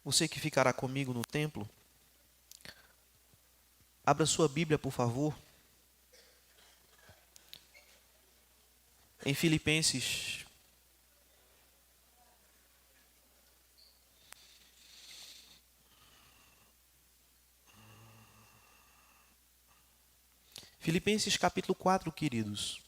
Você que ficará comigo no templo, abra sua Bíblia, por favor, em Filipenses. Filipenses capítulo 4, queridos.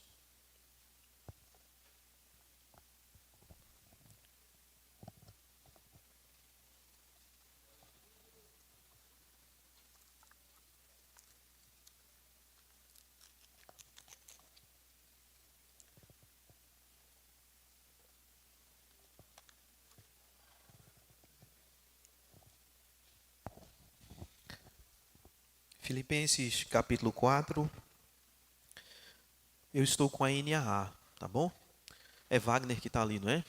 Filipenses capítulo 4. Eu estou com a NAA, tá bom? É Wagner que está ali, não é?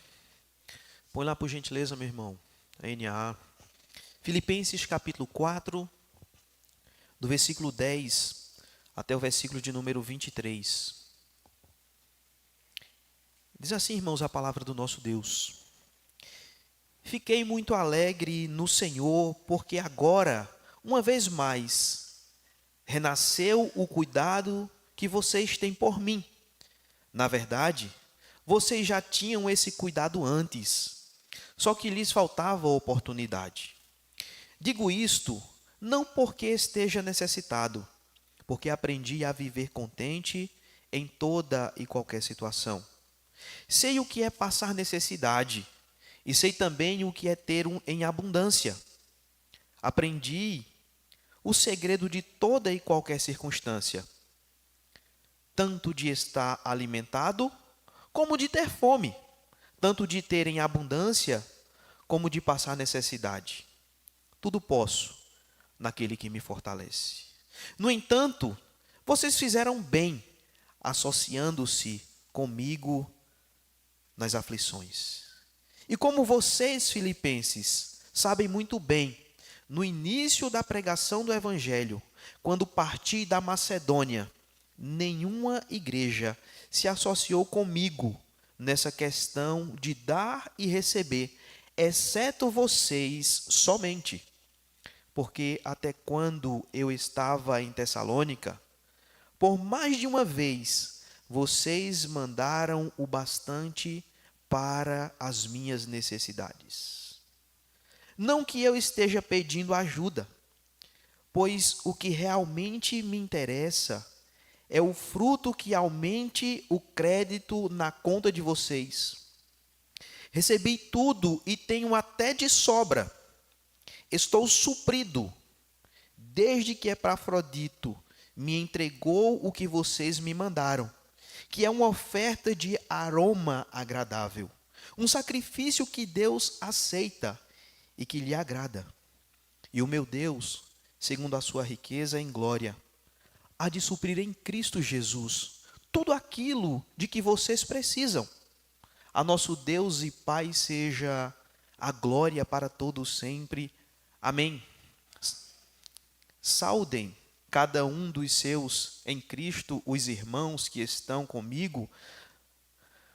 Põe lá por gentileza, meu irmão. A NAA. Filipenses capítulo 4, do versículo 10 até o versículo de número 23. Diz assim, irmãos, a palavra do nosso Deus. Fiquei muito alegre no Senhor, porque agora, uma vez mais, renasceu o cuidado que vocês têm por mim. Na verdade, vocês já tinham esse cuidado antes, só que lhes faltava oportunidade. Digo isto não porque esteja necessitado, porque aprendi a viver contente em toda e qualquer situação. Sei o que é passar necessidade e sei também o que é ter em abundância. Aprendi o segredo de toda e qualquer circunstância, tanto de estar alimentado como de ter fome, tanto de ter em abundância como de passar necessidade. Tudo posso naquele que me fortalece. No entanto, vocês fizeram bem associando-se comigo nas aflições. E como vocês, filipenses, sabem muito bem, no início da pregação do Evangelho, quando parti da Macedônia, nenhuma igreja se associou comigo nessa questão de dar e receber, exceto vocês somente. Porque até quando eu estava em Tessalônica, por mais de uma vez, vocês mandaram o bastante para as minhas necessidades. Não que eu esteja pedindo ajuda, pois o que realmente me interessa é o fruto que aumente o crédito na conta de vocês. Recebi tudo e tenho até de sobra. Estou suprido, desde que Epafrodito me entregou o que vocês me mandaram, que é uma oferta de aroma agradável, um sacrifício que Deus aceita e que lhe agrada. E o meu Deus, segundo a sua riqueza em glória, há de suprir em Cristo Jesus tudo aquilo de que vocês precisam. A nosso Deus e Pai seja a glória para todos sempre. Amém. Saudem cada um dos seus em Cristo, os irmãos que estão comigo,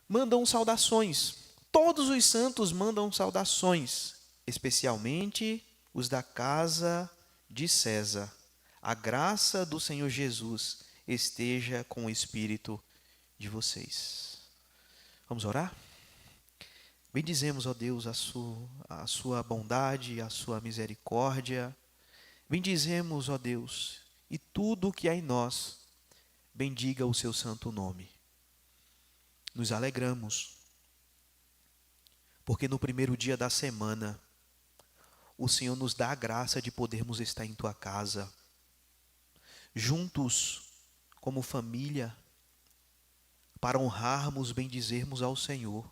mandam saudações. Todos os santos mandam saudações, especialmente os da casa de César. A graça do Senhor Jesus esteja com o espírito de vocês. Vamos orar? Bendizemos, ó Deus, a sua bondade, a sua misericórdia. Bendizemos, ó Deus, e tudo o que há em nós, bendiga o seu santo nome. Nos alegramos, porque no primeiro dia da semana, o Senhor nos dá a graça de podermos estar em tua casa, juntos, como família, para honrarmos, bendizermos ao Senhor,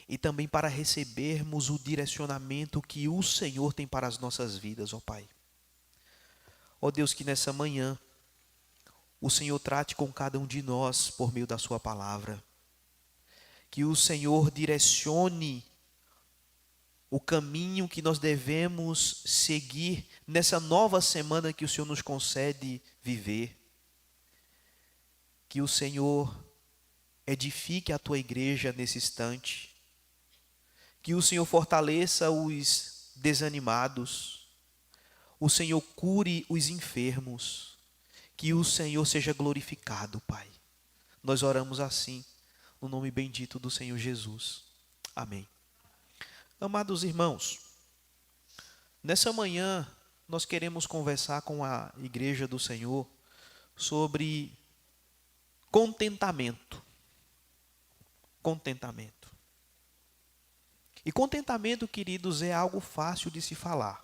e também para recebermos o direcionamento que o Senhor tem para as nossas vidas, ó Pai. Ó Deus, que nessa manhã o Senhor trate com cada um de nós por meio da sua palavra. Que o Senhor direcione o caminho que nós devemos seguir nessa nova semana que o Senhor nos concede viver. Que o Senhor edifique a tua igreja nesse instante. Que o Senhor fortaleça os desanimados. O Senhor cure os enfermos. Que o Senhor seja glorificado, Pai. Nós oramos assim, no nome bendito do Senhor Jesus. Amém. Amados irmãos, nessa manhã nós queremos conversar com a Igreja do Senhor sobre contentamento. Contentamento. E contentamento, queridos, é algo fácil de se falar.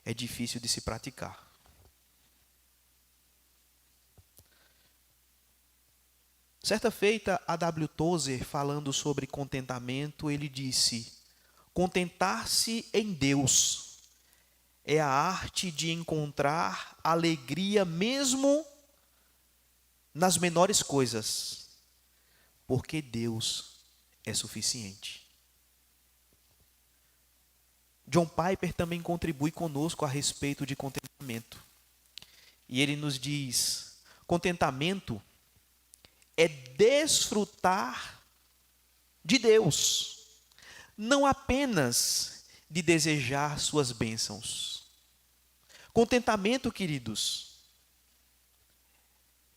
É difícil de se praticar. Certa feita, a W. Tozer, falando sobre contentamento, ele disse: contentar-se em Deus é a arte de encontrar alegria mesmo nas menores coisas, porque Deus é suficiente. John Piper também contribui conosco a respeito de contentamento. E ele nos diz: contentamento é desfrutar de Deus, não apenas de desejar suas bênçãos. Contentamento, queridos,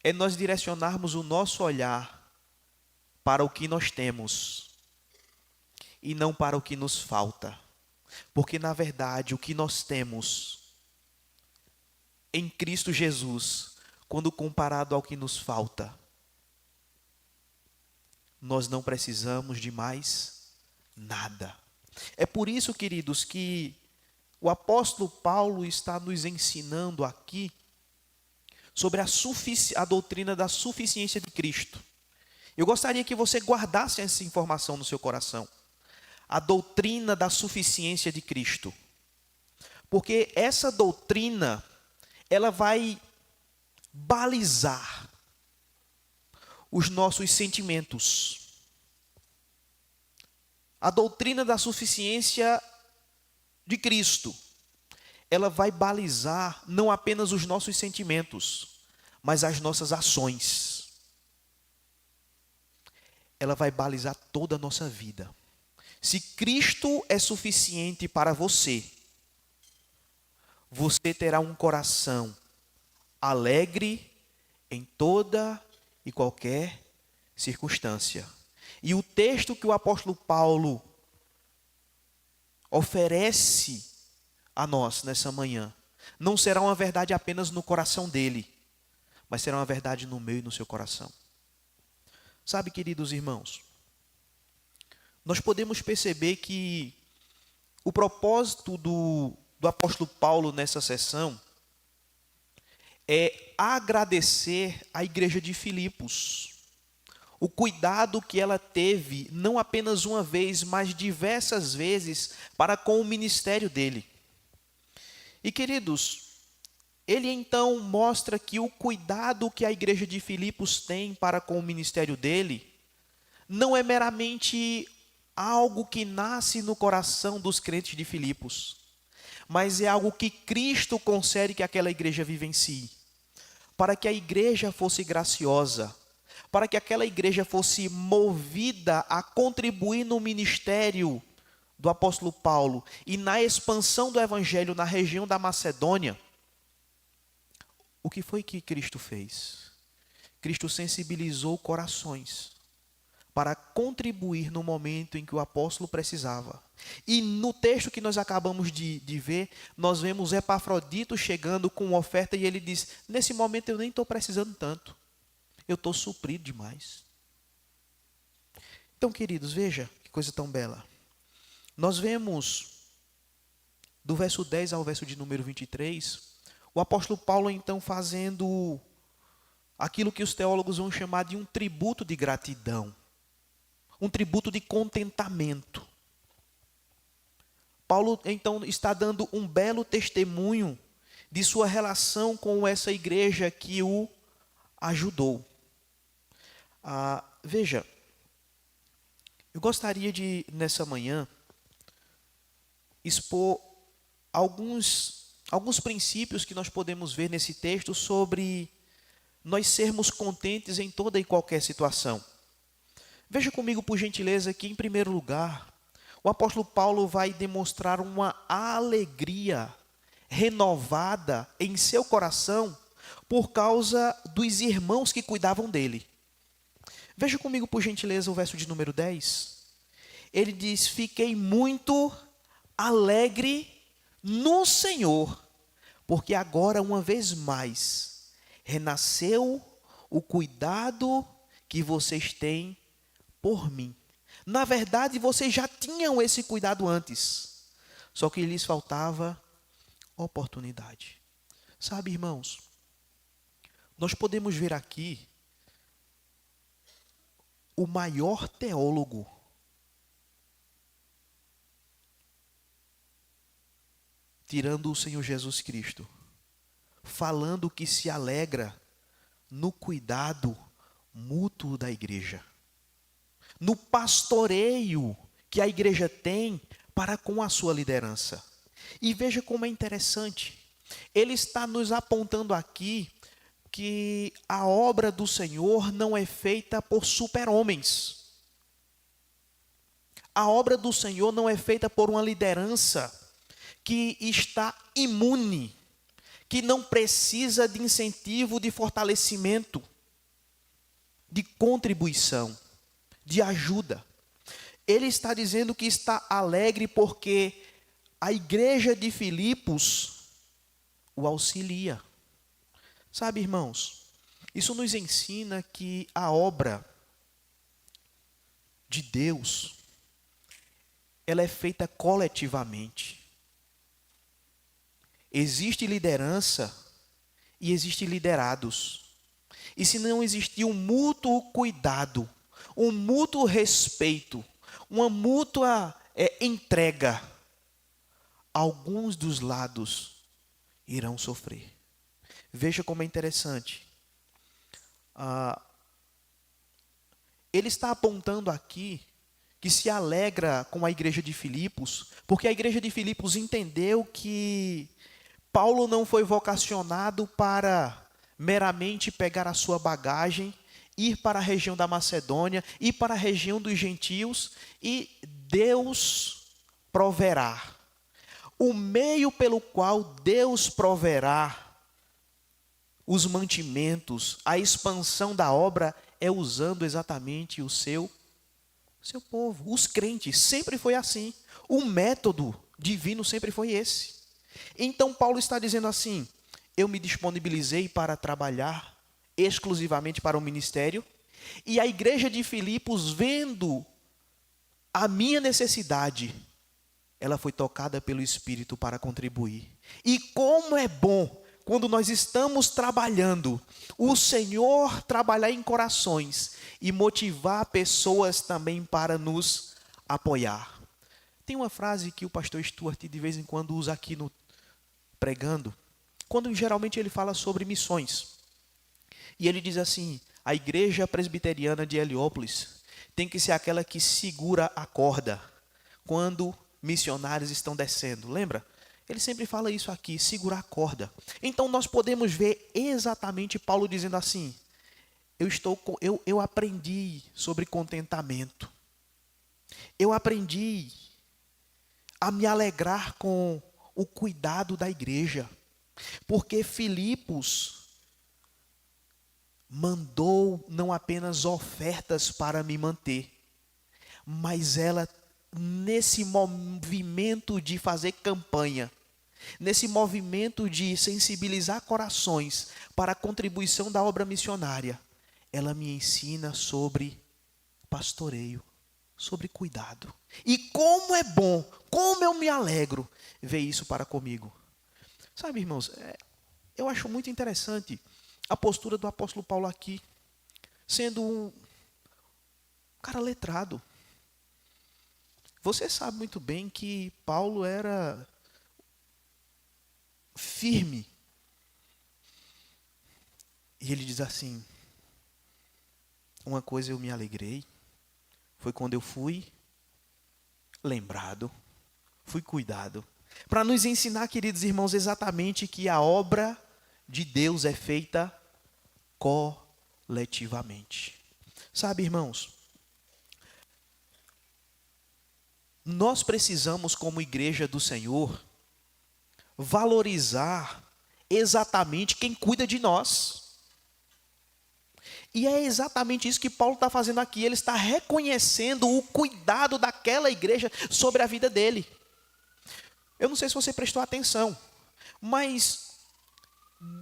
é nós direcionarmos o nosso olhar para o que nós temos e não para o que nos falta. Porque, na verdade, o que nós temos em Cristo Jesus, quando comparado ao que nos falta, nós não precisamos de mais nada. É por isso, queridos, que o apóstolo Paulo está nos ensinando aqui sobre a doutrina da suficiência de Cristo. Eu gostaria que você guardasse essa informação no seu coração. A doutrina da suficiência de Cristo. Porque essa doutrina, ela vai balizar os nossos sentimentos. A doutrina da suficiência de Cristo, ela vai balizar não apenas os nossos sentimentos, mas as nossas ações. Ela vai balizar toda a nossa vida. Se Cristo é suficiente para você, você terá um coração alegre em toda e qualquer circunstância. E o texto que o apóstolo Paulo oferece a nós nessa manhã não será uma verdade apenas no coração dele, mas será uma verdade no meu e no seu coração. Sabe, queridos irmãos, nós podemos perceber que o propósito do apóstolo Paulo nessa sessão é agradecer à igreja de Filipos o cuidado que ela teve, não apenas uma vez, mas diversas vezes, para com o ministério dele. E, queridos, ele então mostra que o cuidado que a igreja de Filipos tem para com o ministério dele não é meramente algo que nasce no coração dos crentes de Filipos, mas é algo que Cristo concede que aquela igreja vivencie, para que a igreja fosse graciosa, para que aquela igreja fosse movida a contribuir no ministério do apóstolo Paulo e na expansão do evangelho na região da Macedônia. O que foi que Cristo fez? Cristo sensibilizou corações para contribuir no momento em que o apóstolo precisava. E no texto que nós acabamos de ver, nós vemos Epafrodito chegando com uma oferta e ele diz: nesse momento eu nem estou precisando tanto, eu estou suprido demais. Então, queridos, veja que coisa tão bela. Nós vemos, do verso 10 ao verso de número 23, o apóstolo Paulo então fazendo aquilo que os teólogos vão chamar de um tributo de gratidão. Um tributo de contentamento. Paulo então está dando um belo testemunho de sua relação com essa igreja que o ajudou. Veja, eu gostaria de, nessa manhã, expor alguns princípios que nós podemos ver nesse texto sobre nós sermos contentes em toda e qualquer situação. Veja comigo, por gentileza, que, em primeiro lugar, o apóstolo Paulo vai demonstrar uma alegria renovada em seu coração por causa dos irmãos que cuidavam dele. Veja comigo, por gentileza, o verso de número 10. Ele diz: fiquei muito alegre no Senhor, porque agora, uma vez mais, renasceu o cuidado que vocês têm por mim. Na verdade, vocês já tinham esse cuidado antes, só que lhes faltava oportunidade. Sabe, irmãos, nós podemos ver aqui o maior teólogo tirando o Senhor Jesus Cristo, falando que se alegra no cuidado mútuo da igreja, no pastoreio que a igreja tem para com a sua liderança. E veja como é interessante, ele está nos apontando aqui que a obra do Senhor não é feita por super-homens. A obra do Senhor não é feita por uma liderança que está imune, que não precisa de incentivo, de fortalecimento, de contribuição, de ajuda. Ele está dizendo que está alegre porque a igreja de Filipos o auxilia. Sabe, irmãos, isso nos ensina que a obra de Deus, ela é feita coletivamente. Existe liderança e existe liderados. E se não existir um mútuo cuidado, um mútuo respeito, uma mútua entrega, alguns dos lados irão sofrer. Veja como é interessante. Ele está apontando aqui que se alegra com a igreja de Filipos, porque a igreja de Filipos entendeu que Paulo não foi vocacionado para meramente pegar a sua bagagem, ir para a região da Macedônia, ir para a região dos gentios e Deus proverá. O meio pelo qual Deus proverá os mantimentos, a expansão da obra é usando exatamente o seu povo, os crentes. Sempre foi assim. O método divino sempre foi esse. Então Paulo está dizendo assim: eu me disponibilizei para trabalhar exclusivamente para o ministério, e a igreja de Filipos, vendo a minha necessidade, ela foi tocada pelo Espírito para contribuir. E como é bom quando nós estamos trabalhando, o Senhor trabalhar em corações e motivar pessoas também para nos apoiar. Tem uma frase que o pastor Stuart de vez em quando usa aqui no pregando, quando geralmente ele fala sobre missões. E ele diz assim: a igreja presbiteriana de Heliópolis tem que ser aquela que segura a corda quando missionários estão descendo. Lembra? Ele sempre fala isso aqui, segurar a corda. Então nós podemos ver exatamente Paulo dizendo assim: eu aprendi sobre contentamento. Eu aprendi a me alegrar com o cuidado da igreja. Porque Filipos mandou não apenas ofertas para me manter, mas ela, nesse movimento de fazer campanha, nesse movimento de sensibilizar corações para a contribuição da obra missionária, ela me ensina sobre pastoreio, sobre cuidado. E como é bom, como eu me alegro ver isso para comigo. Sabe, irmãos, eu acho muito interessante a postura do apóstolo Paulo aqui, sendo um cara letrado. Você sabe muito bem que Paulo era firme. E ele diz assim: uma coisa eu me alegrei, foi quando eu fui lembrado, fui cuidado. Para nos ensinar, queridos irmãos, exatamente que a obra de Deus é feita coletivamente. Sabe, irmãos, Nós precisamos, como igreja do Senhor, valorizar exatamente quem cuida de nós. E é exatamente isso que Paulo está fazendo aqui. Ele está reconhecendo o cuidado daquela igreja sobre a vida dele. Eu não sei se você prestou atenção, mas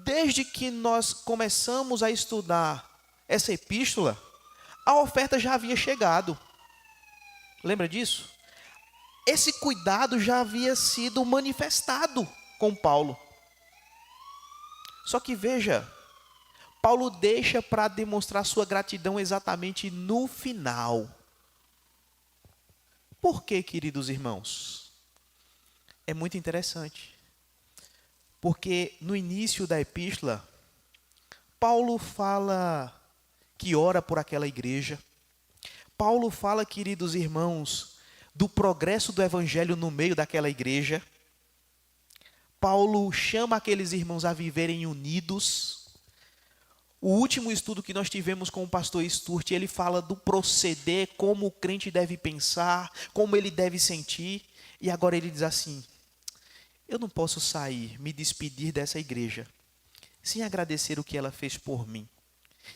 desde que nós começamos a estudar essa epístola, a oferta já havia chegado. Lembra disso? Esse cuidado já havia sido manifestado com Paulo. Só que veja, Paulo deixa para demonstrar sua gratidão exatamente no final. Por quê, queridos irmãos? É muito interessante. Porque no início da epístola, Paulo fala que ora por aquela igreja. Paulo fala, queridos irmãos, do progresso do evangelho no meio daquela igreja. Paulo chama aqueles irmãos a viverem unidos. O último estudo que nós tivemos com o pastor Sturt, ele fala do proceder, como o crente deve pensar, como ele deve sentir. E agora ele diz assim: eu não posso sair, me despedir dessa igreja, sem agradecer o que ela fez por mim,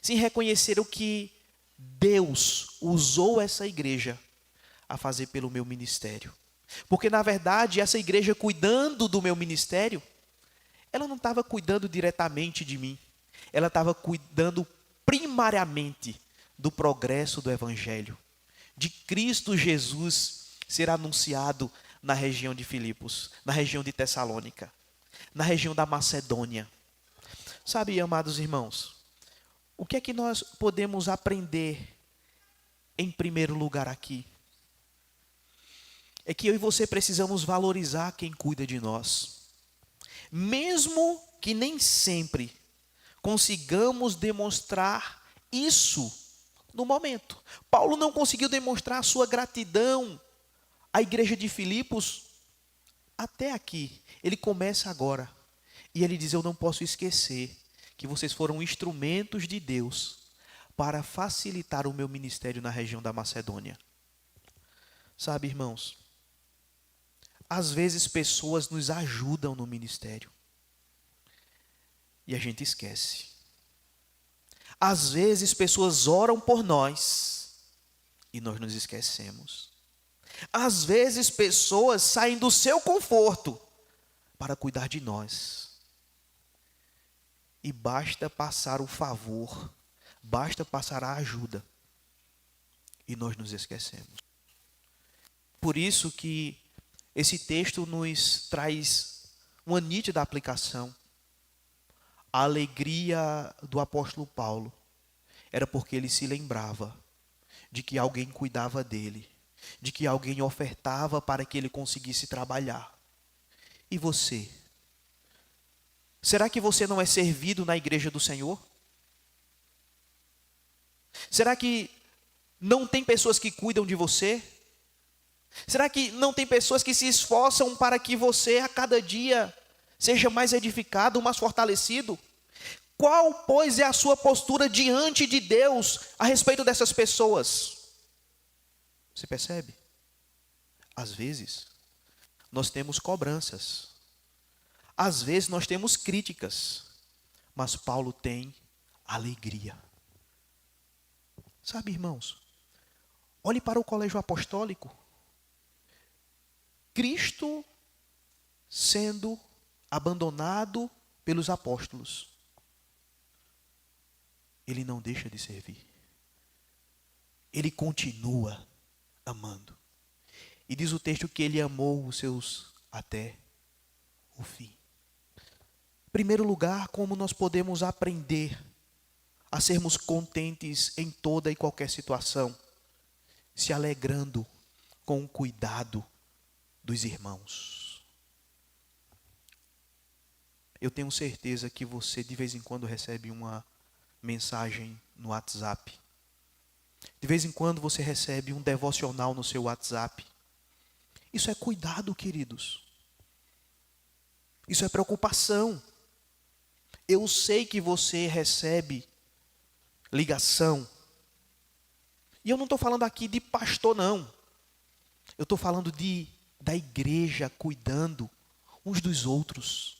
sem reconhecer o que Deus usou essa igreja a fazer pelo meu ministério. Porque, na verdade, essa igreja cuidando do meu ministério, ela não estava cuidando diretamente de mim. Ela estava cuidando primariamente do progresso do evangelho, de Cristo Jesus ser anunciado na região de Filipos, na região de Tessalônica, na região da Macedônia. Sabe, amados irmãos, o que é que nós podemos aprender em primeiro lugar aqui? É que eu e você precisamos valorizar quem cuida de nós. Mesmo que nem sempre consigamos demonstrar isso no momento. Paulo não conseguiu demonstrar a sua gratidão à igreja de Filipos até aqui. Ele começa agora. E ele diz: eu não posso esquecer que vocês foram instrumentos de Deus para facilitar o meu ministério na região da Macedônia. Sabe, irmãos, às vezes pessoas nos ajudam no ministério e a gente esquece. Às vezes pessoas oram por nós e nós nos esquecemos. Às vezes pessoas saem do seu conforto para cuidar de nós. E basta passar o favor, basta passar a ajuda e nós nos esquecemos. Por isso que esse texto nos traz uma nítida aplicação. A alegria do apóstolo Paulo era porque ele se lembrava de que alguém cuidava dele, de que alguém ofertava para que ele conseguisse trabalhar. E você? Será que você não é servido na igreja do Senhor? Será que não tem pessoas que cuidam de você? Será que não tem pessoas que se esforçam para que você a cada dia seja mais edificado, mais fortalecido? Qual, pois, é a sua postura diante de Deus a respeito dessas pessoas? Você percebe? Às vezes, nós temos cobranças. Às vezes, nós temos críticas. Mas Paulo tem alegria. Sabe, irmãos? Olhe para o colégio apostólico. Cristo sendo abandonado pelos apóstolos. Ele não deixa de servir. Ele continua amando. E diz o texto que ele amou os seus até o fim. Em primeiro lugar, como nós podemos aprender a sermos contentes em toda e qualquer situação, se alegrando com o cuidado dos irmãos. Eu tenho certeza que você de vez em quando recebe uma mensagem no WhatsApp. De vez em quando você recebe um devocional no seu WhatsApp. Isso é cuidado, queridos. Isso é preocupação. Eu sei que você recebe ligação. E eu não estou falando aqui de pastor, não. Eu estou falando da igreja cuidando uns dos outros.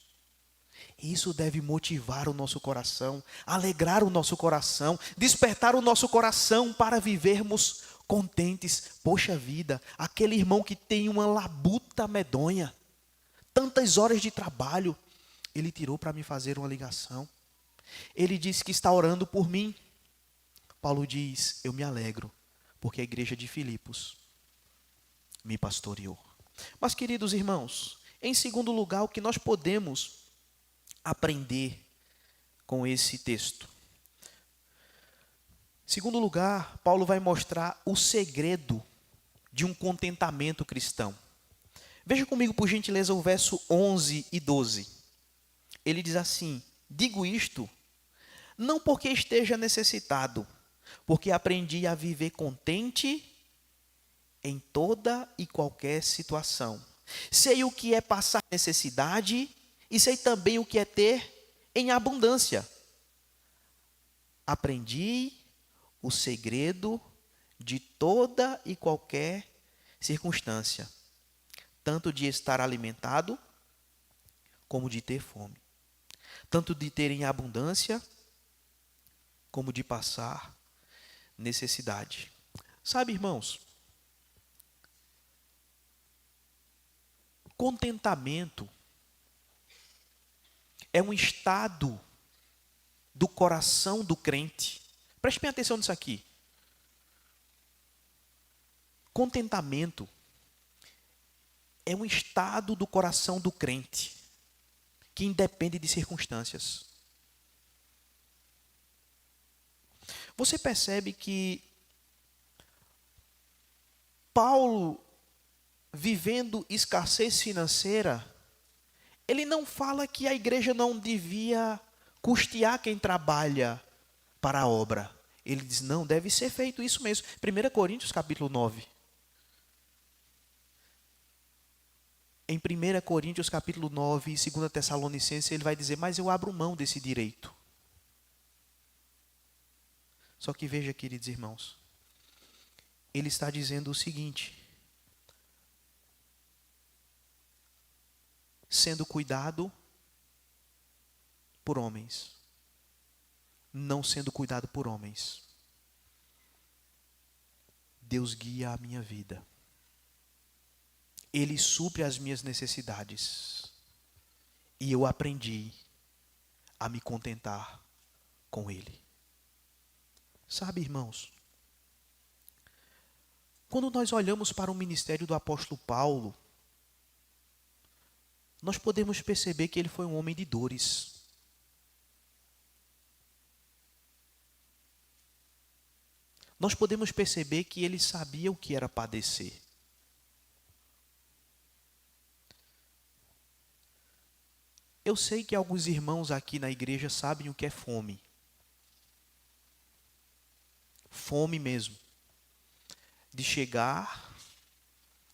Isso deve motivar o nosso coração, alegrar o nosso coração, despertar o nosso coração para vivermos contentes. Poxa vida, aquele irmão que tem uma labuta medonha, tantas horas de trabalho, ele tirou para me fazer uma ligação. Ele disse que está orando por mim. Paulo diz, eu me alegro, porque a igreja de Filipos me pastoreou. Mas, queridos irmãos, em segundo lugar, o que nós podemos aprender com esse texto? Em segundo lugar, Paulo vai mostrar o segredo de um contentamento cristão. Veja comigo, por gentileza, o verso 11 e 12. Ele diz assim, digo isto, não porque esteja necessitado, porque aprendi a viver contente em toda e qualquer situação. Sei o que é passar necessidade e sei também o que é ter em abundância. Aprendi o segredo de toda e qualquer circunstância, tanto de estar alimentado como de ter fome, tanto de ter em abundância como de passar necessidade. Sabe, irmãos, contentamento é um estado do coração do crente. Preste bem atenção nisso aqui. Contentamento é um estado do coração do crente que independe de circunstâncias. Você percebe que Paulo, vivendo escassez financeira, ele não fala que a igreja não devia custear quem trabalha para a obra. Ele diz, não, deve ser feito isso mesmo. 1 Coríntios capítulo 9. Em 1 Coríntios capítulo 9 e 2 Tessalonicenses, ele vai dizer, mas eu abro mão desse direito. Só que veja, queridos irmãos, ele está dizendo o seguinte, sendo cuidado por homens, não sendo cuidado por homens, Deus guia a minha vida. Ele supre as minhas necessidades. E eu aprendi a me contentar com Ele. Sabe, irmãos, quando nós olhamos para o ministério do apóstolo Paulo, nós podemos perceber que ele foi um homem de dores. Nós podemos perceber que ele sabia o que era padecer. Eu sei que alguns irmãos aqui na igreja sabem o que é fome. Fome mesmo. De chegar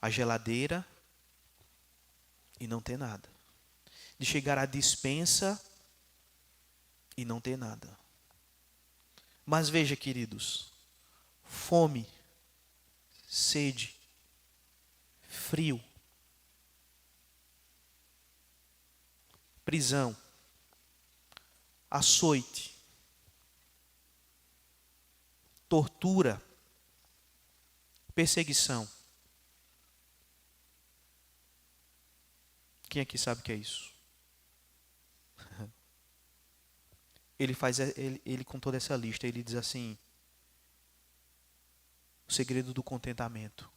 à geladeira e não ter nada. De chegar à despensa e não ter nada. Mas veja, queridos, fome, sede, frio, prisão, açoite, tortura, perseguição. Quem aqui sabe o que é isso? Ele com toda essa lista, ele diz assim, o segredo do contentamento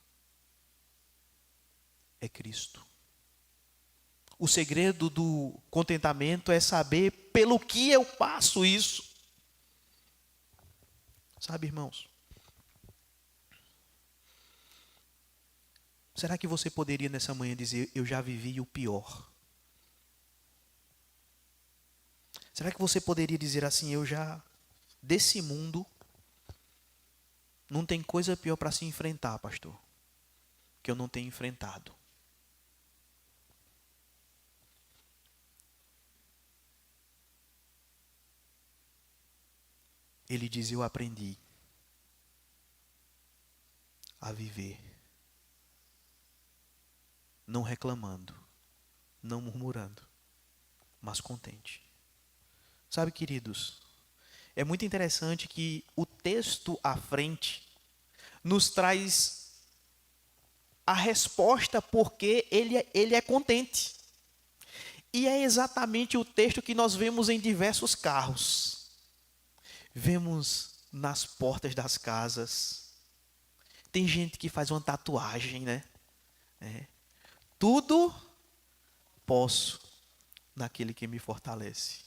é Cristo. O segredo do contentamento é saber pelo que eu passo isso. Sabe, irmãos? Será que você poderia nessa manhã dizer, eu já vivi o pior? Será que você poderia dizer assim, desse mundo, não tem coisa pior para se enfrentar, pastor, que eu não tenho enfrentado? Ele diz, eu aprendi a viver não reclamando, não murmurando, mas contente. Sabe, queridos, é muito interessante que o texto à frente nos traz a resposta porque ele é contente. E é exatamente o texto que nós vemos em diversos carros. Vemos nas portas das casas. Tem gente que faz uma tatuagem, né? Tudo posso naquele que me fortalece.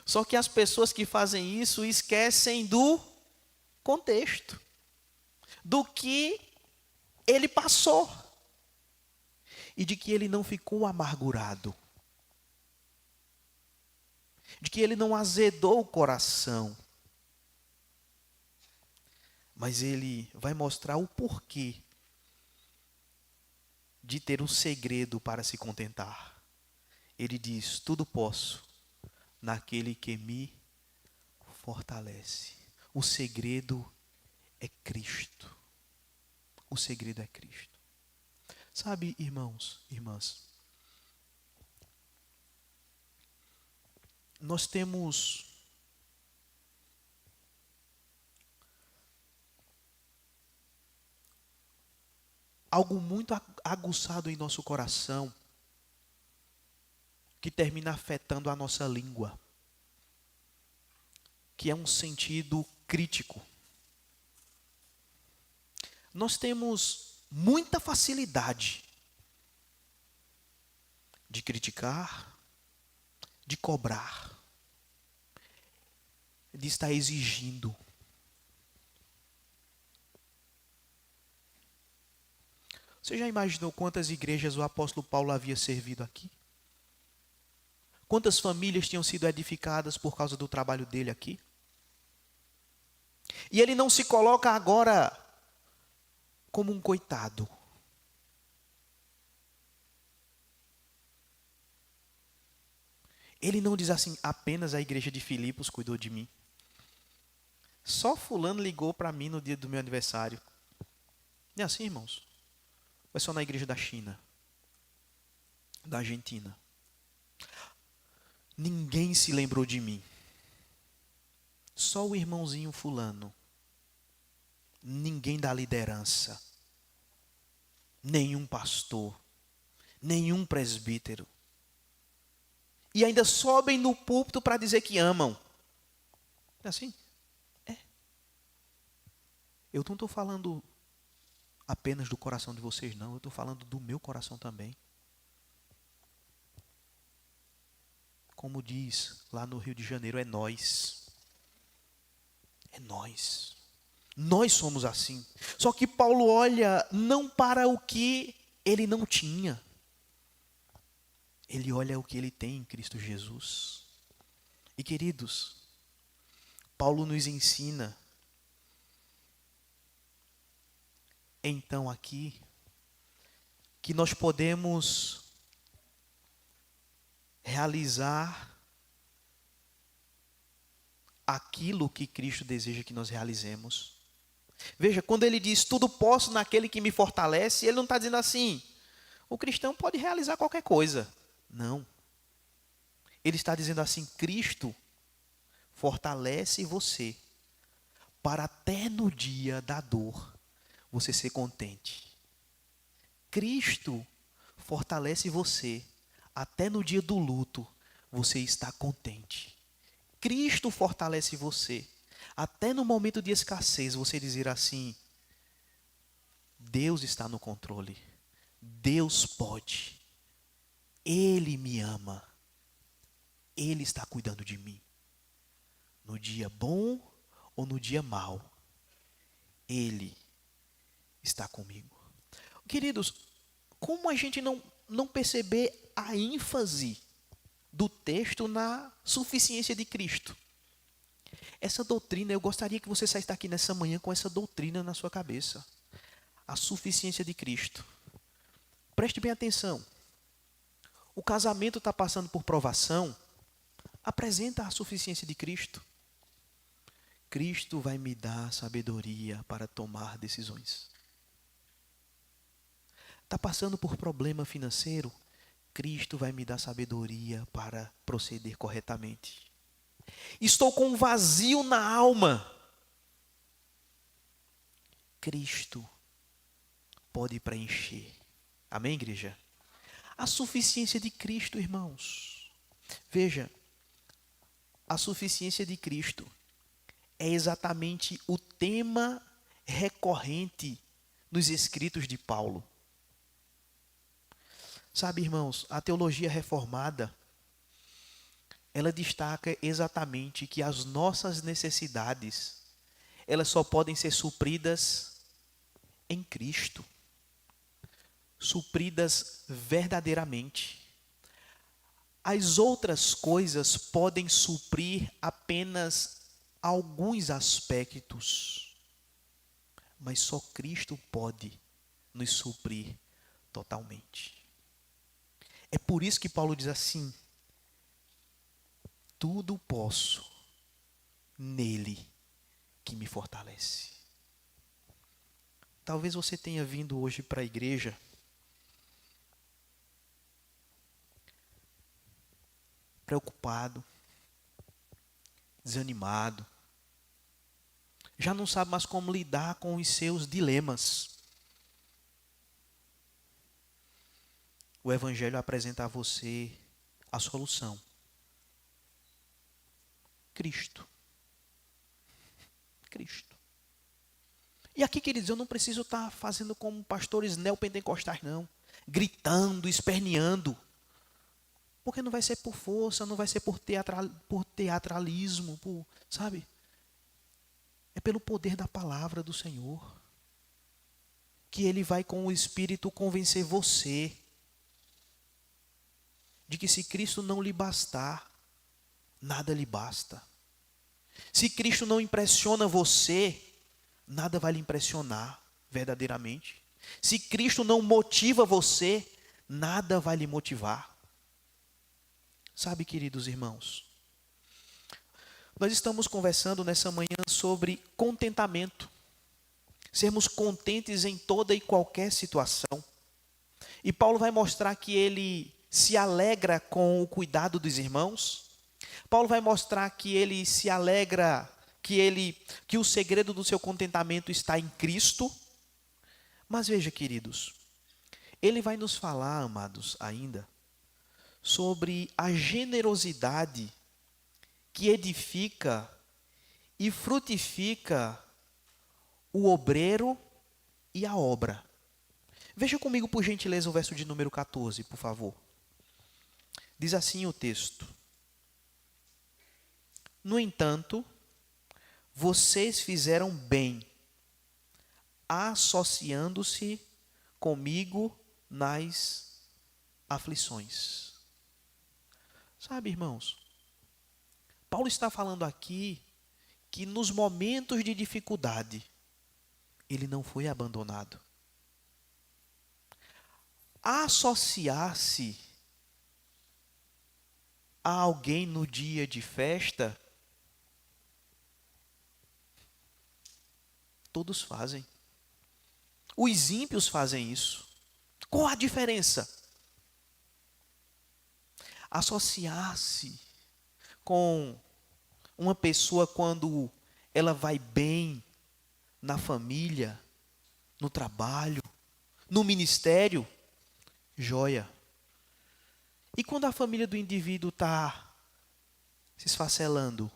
Só que as pessoas que fazem isso esquecem do contexto, do que ele passou e de que ele não ficou amargurado, de que ele não azedou o coração, mas ele vai mostrar o porquê de ter um segredo para se contentar. Ele diz: tudo posso naquele que me fortalece. O segredo é Cristo. O segredo é Cristo. Sabe, irmãos, irmãs, nós temos algo muito aguçado em nosso coração que termina afetando a nossa língua, que é um sentido crítico. Nós temos muita facilidade de criticar, de cobrar, de estar exigindo. Você já imaginou quantas igrejas o apóstolo Paulo havia servido aqui? Quantas famílias tinham sido edificadas por causa do trabalho dele aqui? E ele não se coloca agora como um coitado. Ele não diz assim: apenas a igreja de Filipos cuidou de mim. Só fulano ligou para mim no dia do meu aniversário. Não é assim, irmãos? Ou é só na igreja da China? Da Argentina? Ninguém se lembrou de mim. Só o irmãozinho fulano. Ninguém da liderança. Nenhum pastor. Nenhum presbítero. E ainda sobem no púlpito para dizer que amam. É assim? É. Eu não estou falando apenas do coração de vocês, não. Eu estou falando do meu coração também. Como diz lá no Rio de Janeiro, é nós. É nós. Nós somos assim. Só que Paulo olha não para o que ele não tinha. Ele olha o que ele tem em Cristo Jesus. E queridos, Paulo nos ensina, então aqui, que nós podemos realizar aquilo que Cristo deseja que nós realizemos. Veja, quando ele diz tudo posso naquele que me fortalece, ele não está dizendo assim, o cristão pode realizar qualquer coisa. Não. Ele está dizendo assim, Cristo fortalece você para até no dia da dor você ser contente. Cristo fortalece você até no dia do luto você estar contente. Cristo fortalece você até no momento de escassez você dizer assim, Deus está no controle. Deus pode. Ele me ama. Ele está cuidando de mim. No dia bom ou no dia mau, Ele está comigo. Queridos, como a gente não perceber a ênfase do texto na suficiência de Cristo? Essa doutrina, eu gostaria que você saísse daqui nessa manhã com essa doutrina na sua cabeça. A suficiência de Cristo. Preste bem atenção. O casamento está passando por provação, apresenta a suficiência de Cristo. Cristo vai me dar sabedoria para tomar decisões. Está passando por problema financeiro? Cristo vai me dar sabedoria para proceder corretamente. Estou com um vazio na alma. Cristo pode preencher. Amém, igreja? A suficiência de Cristo, irmãos. Veja, a suficiência de Cristo é exatamente o tema recorrente nos escritos de Paulo. Sabe, irmãos, a teologia reformada, ela destaca exatamente que as nossas necessidades, elas só podem ser supridas em Cristo. Supridas verdadeiramente. As outras coisas podem suprir apenas alguns aspectos, mas só Cristo pode nos suprir totalmente. É por isso que Paulo diz assim: tudo posso nele que me fortalece. Talvez você tenha vindo hoje para a igreja preocupado, desanimado, já não sabe mais como lidar com os seus dilemas. O Evangelho apresenta a você a solução. Cristo. Cristo. E aqui, queridos, eu não preciso estar fazendo como pastores neopentecostais, não. Gritando, esperneando. Porque não vai ser por força, não vai ser por teatralismo, sabe? É pelo poder da palavra do Senhor. Que Ele vai com o Espírito convencer você de que se Cristo não lhe bastar, nada lhe basta. Se Cristo não impressiona você, nada vai lhe impressionar verdadeiramente. Se Cristo não motiva você, nada vai lhe motivar. Sabe, queridos irmãos, nós estamos conversando nessa manhã sobre contentamento. Sermos contentes em toda e qualquer situação. E Paulo vai mostrar que ele se alegra com o cuidado dos irmãos. Paulo vai mostrar que ele se alegra, que o segredo do seu contentamento está em Cristo. Mas veja, queridos, ele vai nos falar, amados, ainda, sobre a generosidade que edifica e frutifica o obreiro e a obra. Veja comigo, por gentileza, o verso de número 14, por favor. Diz assim o texto: no entanto, vocês fizeram bem, associando-se comigo nas aflições. Sabe, irmãos, Paulo está falando aqui que nos momentos de dificuldade, ele não foi abandonado. Associar-se a alguém no dia de festa, todos fazem. Os ímpios fazem isso. Qual a diferença? Associar-se com uma pessoa quando ela vai bem na família, no trabalho, no ministério, joia. E quando a família do indivíduo está se esfacelando?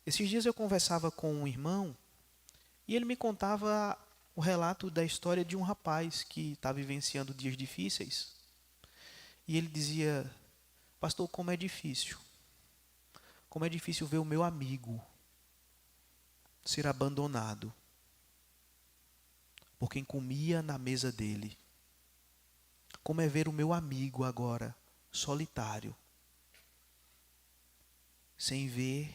Esses dias eu conversava com um irmão e ele me contava o relato da história de um rapaz que está vivenciando dias difíceis. E ele dizia: pastor, como é difícil. Como é difícil ver o meu amigo ser abandonado por quem comia na mesa dele. Como é ver o meu amigo agora solitário, sem ver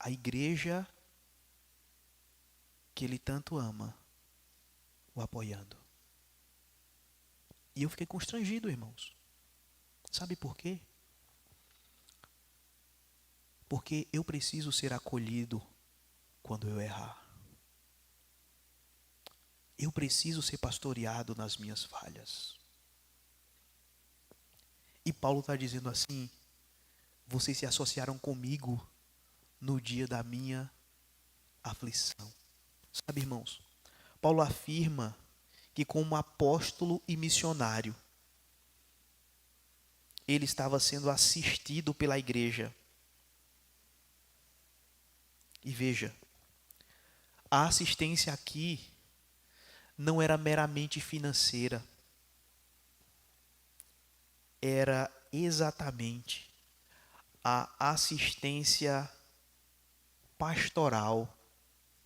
a igreja que ele tanto ama o apoiando. E eu fiquei constrangido, irmãos. Sabe por quê? Porque eu preciso ser acolhido quando eu errar. Eu preciso ser pastoreado nas minhas falhas. E Paulo está dizendo assim: vocês se associaram comigo no dia da minha aflição. Sabe, irmãos, Paulo afirma que como apóstolo e missionário, ele estava sendo assistido pela igreja. E veja, a assistência aqui não era meramente financeira, era exatamente a assistência pastoral,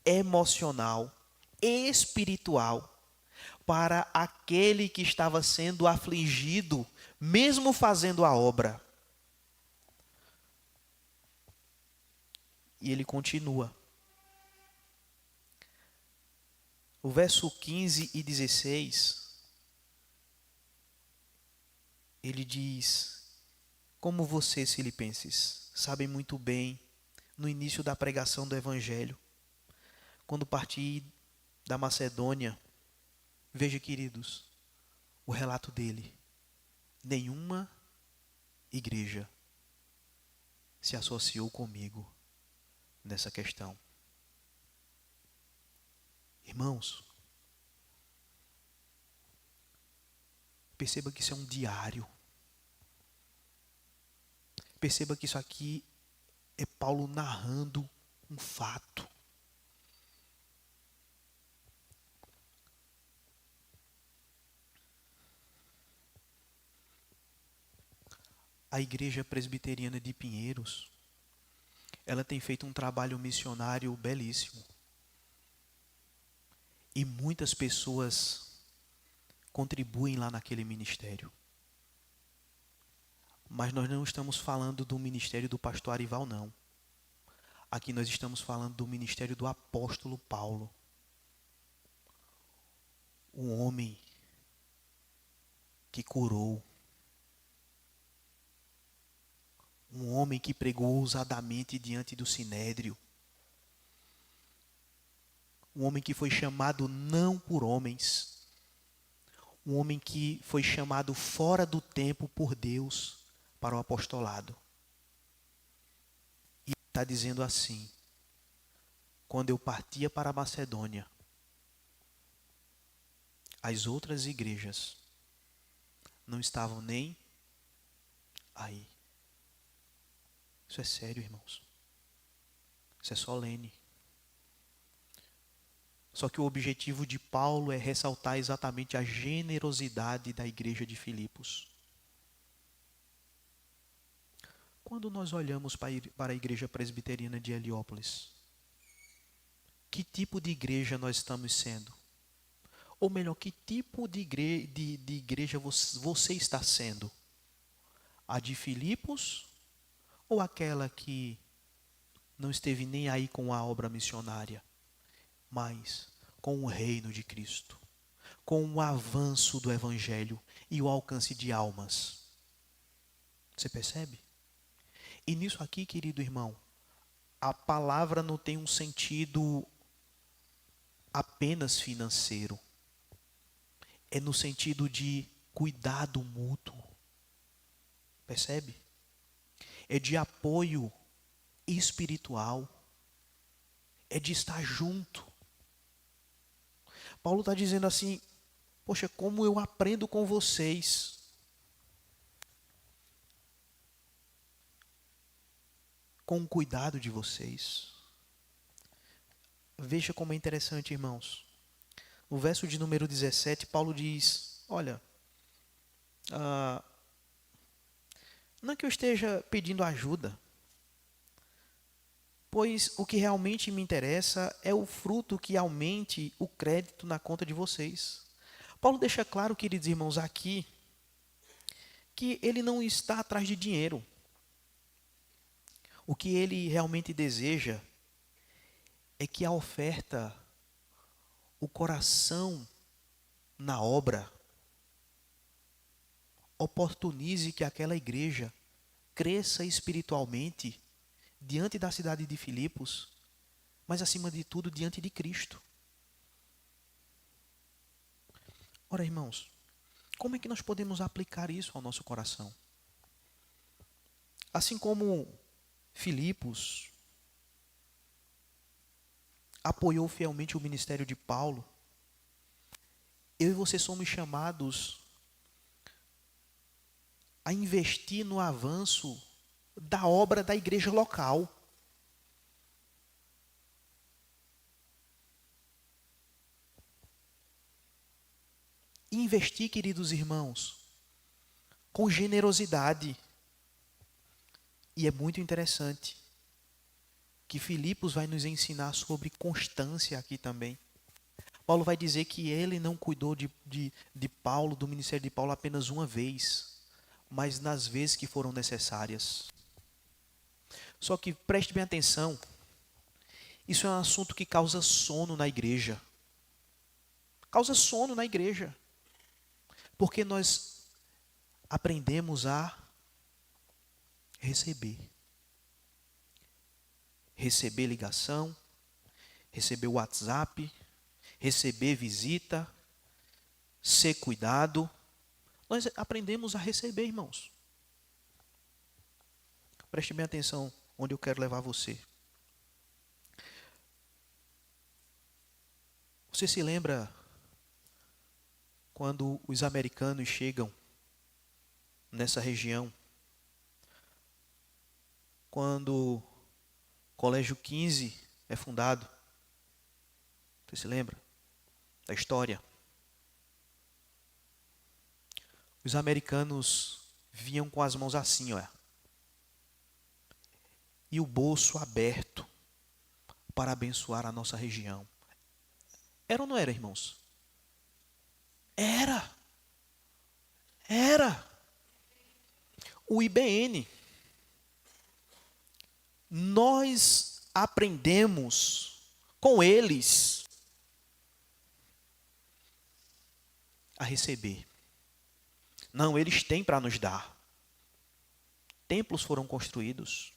emocional, espiritual para aquele que estava sendo afligido, mesmo fazendo a obra. E ele continua. O verso 15 e 16, ele diz: como vocês, filipenses, sabem muito bem, no início da pregação do Evangelho, quando parti da Macedônia, veja, queridos, o relato dele. Nenhuma igreja se associou comigo nessa questão. Irmãos, perceba que isso é um diário. Perceba que isso aqui é Paulo narrando um fato. A Igreja Presbiteriana de Pinheiros, ela tem feito um trabalho missionário belíssimo. E muitas pessoas contribuem lá naquele ministério. Mas nós não estamos falando do ministério do pastor Arival, não. Aqui nós estamos falando do ministério do apóstolo Paulo. Um homem que curou. Um homem que pregou ousadamente diante do sinédrio. Um homem que foi chamado não por homens. Um homem que foi chamado fora do tempo por Deus para o apostolado. E está dizendo assim: quando eu partia para a Macedônia, as outras igrejas não estavam nem aí. Isso é sério, irmãos. Isso é solene. Só que o objetivo de Paulo é ressaltar exatamente a generosidade da igreja de Filipos. Quando nós olhamos para a igreja presbiteriana de Heliópolis, que tipo de igreja nós estamos sendo? Ou melhor, que tipo de igreja você está sendo? A de Filipos ou aquela que não esteve nem aí com a obra missionária, mas com o reino de Cristo, com o avanço do Evangelho e o alcance de almas? Você percebe? E nisso aqui, querido irmão, a palavra não tem um sentido apenas financeiro. É no sentido de cuidado mútuo. Percebe? É de apoio espiritual. É de estar junto. Paulo está dizendo assim: poxa, como eu aprendo com vocês. Com o cuidado de vocês. Veja como é interessante, irmãos. No verso de número 17, Paulo diz: olha, não é que eu esteja pedindo ajuda, pois o que realmente me interessa é o fruto que aumente o crédito na conta de vocês. Paulo deixa claro, queridos irmãos, aqui, que ele não está atrás de dinheiro. O que ele realmente deseja é que a oferta, o coração na obra, oportunize que aquela igreja cresça espiritualmente diante da cidade de Filipos, mas acima de tudo diante de Cristo. Ora, irmãos, como é que nós podemos aplicar isso ao nosso coração? Assim como Filipos apoiou fielmente o ministério de Paulo, eu e você somos chamados a investir no avanço da obra da igreja local. Investir, queridos irmãos, com generosidade. E é muito interessante que Filipos vai nos ensinar sobre constância aqui também. Paulo vai dizer que ele não cuidou de Paulo, do ministério de Paulo, apenas uma vez, mas nas vezes que foram necessárias. Só que preste bem atenção, isso é um assunto que causa sono na igreja. Causa sono na igreja. Porque nós aprendemos a receber. Receber ligação, receber WhatsApp, receber visita, ser cuidado. Nós aprendemos a receber, irmãos. Preste bem atenção onde eu quero levar você. Você se lembra quando os americanos chegam nessa região? Quando o Colégio 15 é fundado? Você se lembra da história? Os americanos vinham com as mãos assim, olha, e o bolso aberto para abençoar a nossa região. Era ou não era, irmãos? Era. O IBN. Nós aprendemos com eles a receber. Não, eles têm para nos dar. Templos foram construídos.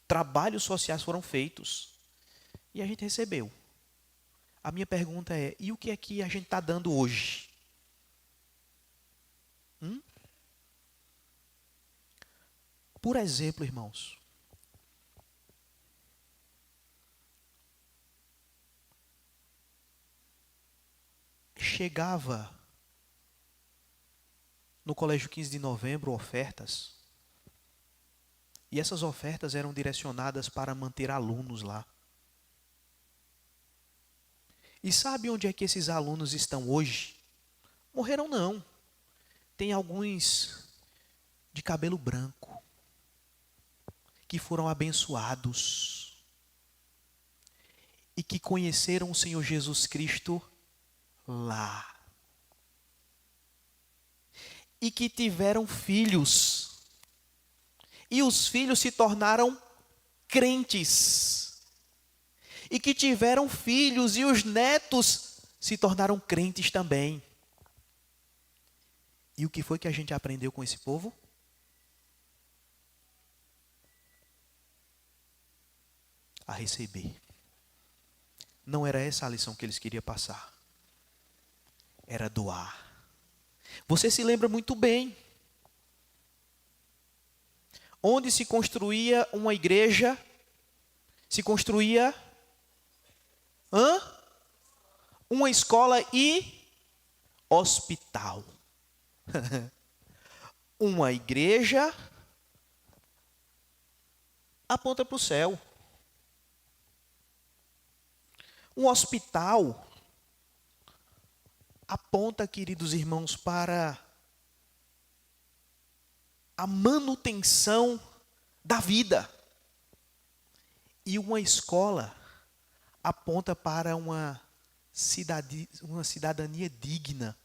Trabalhos sociais foram feitos. E a gente recebeu. A minha pergunta é, e o que é que a gente está dando hoje? Por exemplo, irmãos, chegava no Colégio 15 de Novembro ofertas, e essas ofertas eram direcionadas para manter alunos lá. E sabe onde é que esses alunos estão hoje? Morreram não. Tem alguns de cabelo branco que foram abençoados e que conheceram o Senhor Jesus Cristo lá. E que tiveram filhos. E os filhos se tornaram crentes. E que tiveram filhos e os netos se tornaram crentes também. E o que foi que a gente aprendeu com esse povo? A receber. Não era essa a lição que eles queriam passar. Era doar. Você se lembra muito bem. Onde se construía uma igreja, se construía uma escola e hospital. Uma igreja aponta para o céu. Um hospital aponta, queridos irmãos, para a manutenção da vida. E uma escola aponta para uma cidadania digna.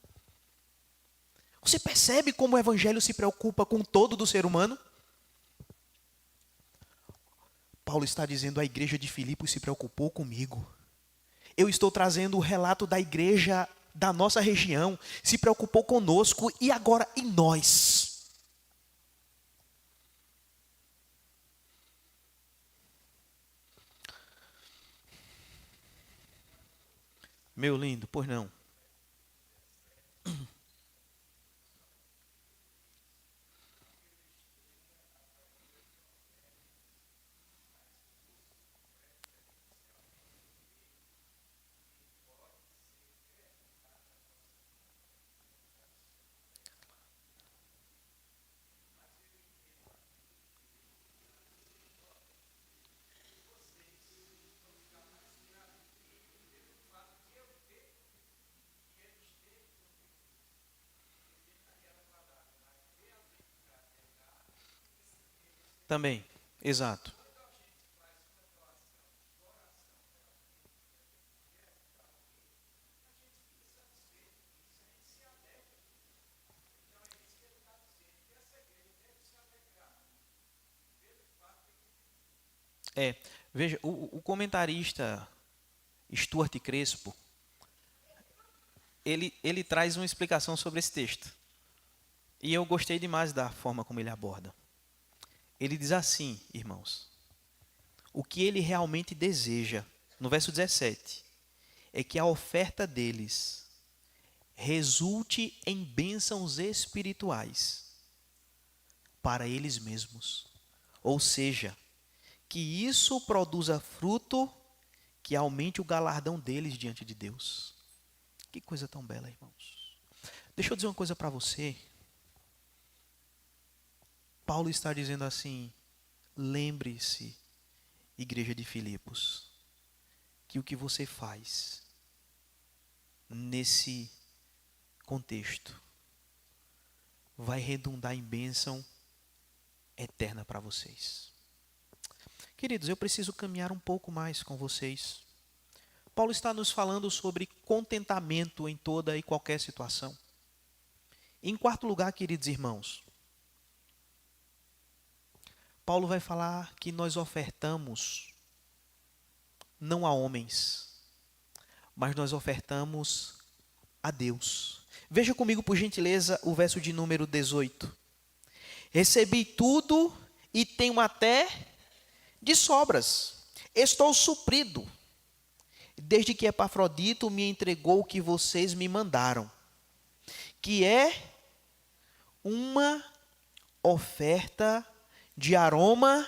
Você percebe como o Evangelho se preocupa com todo do ser humano? Paulo está dizendo, a igreja de Filipos se preocupou comigo. Eu estou trazendo o relato da igreja da nossa região, se preocupou conosco e agora em nós. Meu lindo, pois não. Também, exato. É, veja, o comentarista Stuart Crespo, ele traz uma explicação sobre esse texto. E eu gostei demais da forma como ele aborda. Ele diz assim, irmãos, o que ele realmente deseja, no verso 17, é que a oferta deles resulte em bênçãos espirituais para eles mesmos. Ou seja, que isso produza fruto que aumente o galardão deles diante de Deus. Que coisa tão bela, irmãos. Deixa eu dizer uma coisa para você. Paulo está dizendo assim: lembre-se, igreja de Filipos, que o que você faz nesse contexto vai redundar em bênção eterna para vocês. Queridos, eu preciso caminhar um pouco mais com vocês. Paulo está nos falando sobre contentamento em toda e qualquer situação. Em quarto lugar, queridos irmãos, Paulo vai falar que nós ofertamos não a homens, mas nós ofertamos a Deus. Veja comigo, por gentileza, o verso de número 18. Recebi tudo e tenho até de sobras. Estou suprido, desde que Epafrodito me entregou o que vocês me mandaram, que é uma oferta de aroma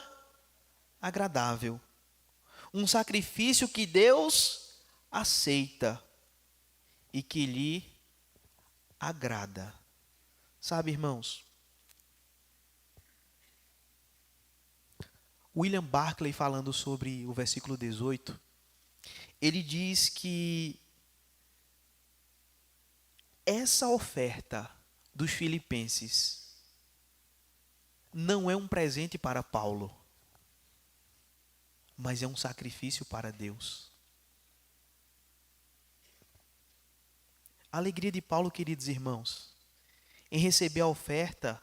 agradável, um sacrifício que Deus aceita e que lhe agrada. Sabe, irmãos, William Barclay, falando sobre o versículo 18, ele diz que essa oferta dos filipenses não é um presente para Paulo, mas é um sacrifício para Deus. A alegria de Paulo, queridos irmãos, em receber a oferta,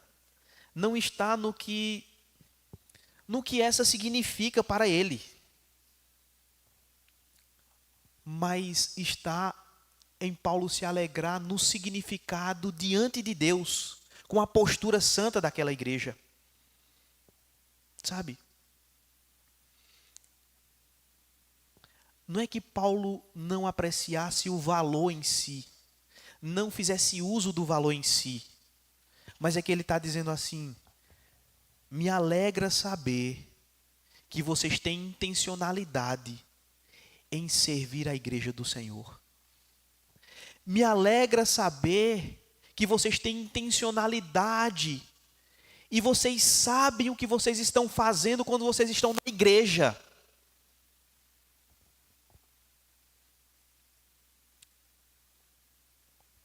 não está no que essa significa para ele, mas está em Paulo se alegrar no significado diante de Deus, com a postura santa daquela igreja. Sabe? Não é que Paulo não apreciasse o valor em si, não fizesse uso do valor em si, mas é que ele está dizendo assim: me alegra saber que vocês têm intencionalidade em servir a igreja do Senhor. Me alegra saber que vocês têm intencionalidade e vocês sabem o que vocês estão fazendo quando vocês estão na igreja.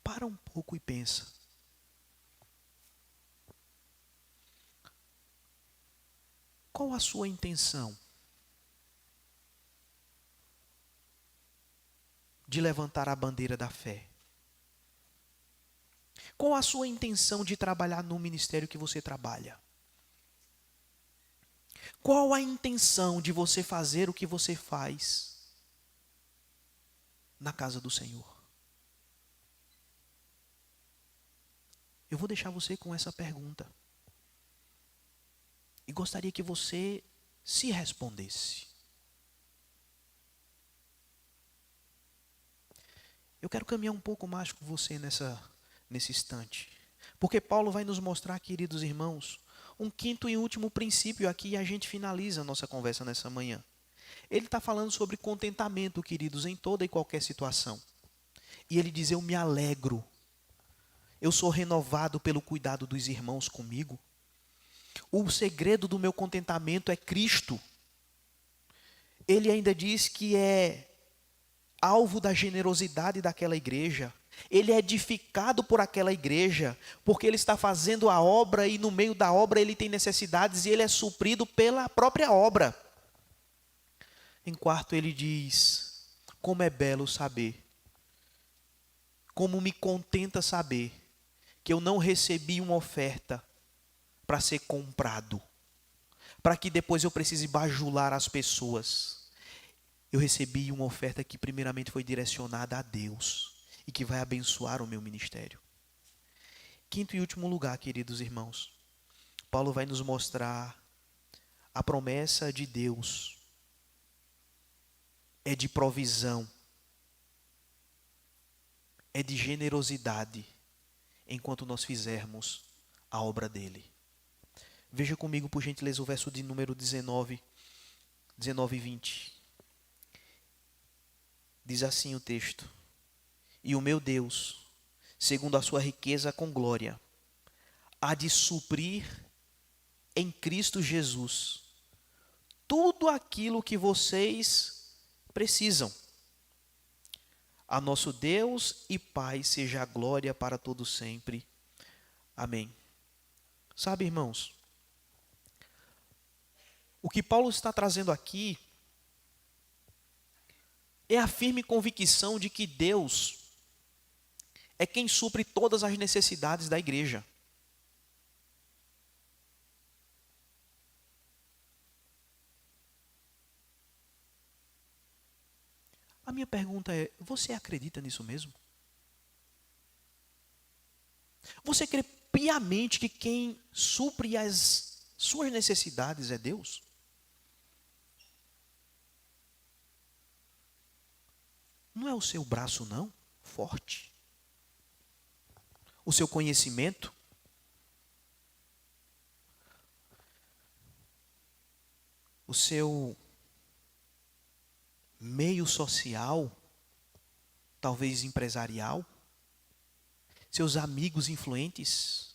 Para um pouco e pensa. Qual a sua intenção de levantar a bandeira da fé? Qual a sua intenção de trabalhar no ministério que você trabalha? Qual a intenção de você fazer o que você faz na casa do Senhor? Eu vou deixar você com essa pergunta. E gostaria que você se respondesse. Eu quero caminhar um pouco mais com você nesse instante. Porque Paulo vai nos mostrar, queridos irmãos, um quinto e último princípio aqui, e a gente finaliza a nossa conversa nessa manhã. Ele está falando sobre contentamento, queridos, em toda e qualquer situação. E ele diz: eu me alegro. Eu sou renovado pelo cuidado dos irmãos comigo. O segredo do meu contentamento é Cristo. Ele ainda diz que é alvo da generosidade daquela igreja. Ele é edificado por aquela igreja, porque ele está fazendo a obra e no meio da obra ele tem necessidades e ele é suprido pela própria obra. Em quarto, ele diz: como é belo saber, como me contenta saber que eu não recebi uma oferta para ser comprado, para que depois eu precise bajular as pessoas. Eu recebi uma oferta que primeiramente foi direcionada a Deus e que vai abençoar o meu ministério. Quinto e último lugar, queridos irmãos, Paulo vai nos mostrar a promessa de Deus é de provisão, é de generosidade, enquanto nós fizermos a obra dele. Veja comigo, por gentileza, o verso de número 19 e 20. Diz assim o texto: e o meu Deus, segundo a sua riqueza com glória, há de suprir em Cristo Jesus tudo aquilo que vocês precisam. A nosso Deus e Pai seja a glória para todo sempre. Amém. Sabe, irmãos, o que Paulo está trazendo aqui é a firme convicção de que Deus é quem supre todas as necessidades da igreja. A minha pergunta é: você acredita nisso mesmo? Você crê piamente que quem supre as suas necessidades é Deus? Não é o seu braço, não, forte. O seu conhecimento. O seu meio social, talvez empresarial. Seus amigos influentes.